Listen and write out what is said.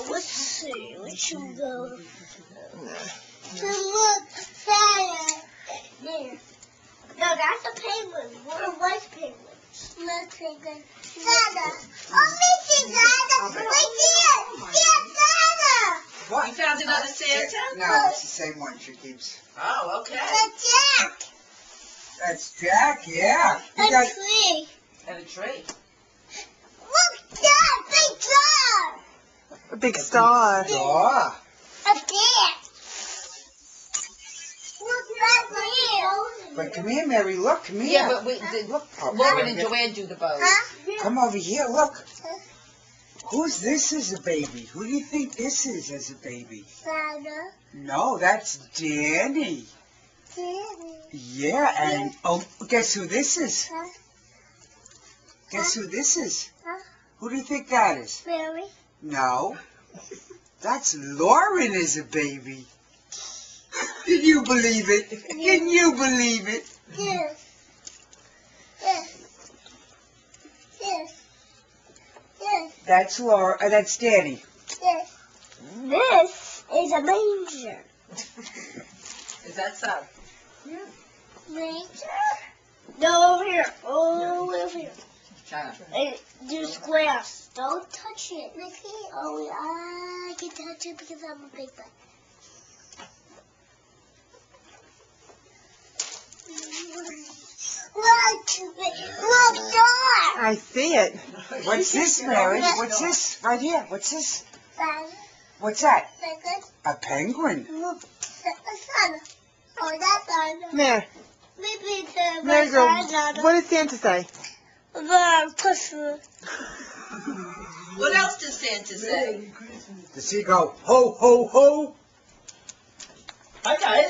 let's see. We should go to look Santa. There. No, that's a penguin. What a white penguin. Let's penguin. Santa. Oh, Missy Santa. Right there. Yeah, Santa. What? You found another Santa? No, it's the same one she keeps. Oh, okay. That's Jack. That's Jack, yeah. You A got tree. And a tree. Look, Dad, big star. A big star. star. A bear. Look, that's here. But come here, Mary. Look, come here. Yeah, but Look, Papa. Lauren and Joanne do the bow. Huh? Come over here. Look. Who's this as a baby? Who do you think this is as a baby? Santa. No, that's Danny. Danny. Yeah, and oh, guess who this is? Huh? Guess who this is? Huh? Who do you think that is? Mary. No. That's Lauren as a baby. Can you believe it? Can you believe it? Yes. Yes. Yes. Yes. That's Laura. That's Danny. Yes. This is a manger. Is that so? Manger? No, over here. Oh, over here. China. And do squares. Don't touch it. Mickey. Oh, I can touch it because I'm a big boy. Look, door. I see it. What's this, Mary? What's this? Right here. What's this? Sun. What's that? Second. A penguin. Look. Sun. Oh, that's sun. Mary, Maybe the Mary girl, sun. what did Santa say? The pussy. What else does Santa say? Does he go, ho, ho, ho? Okay.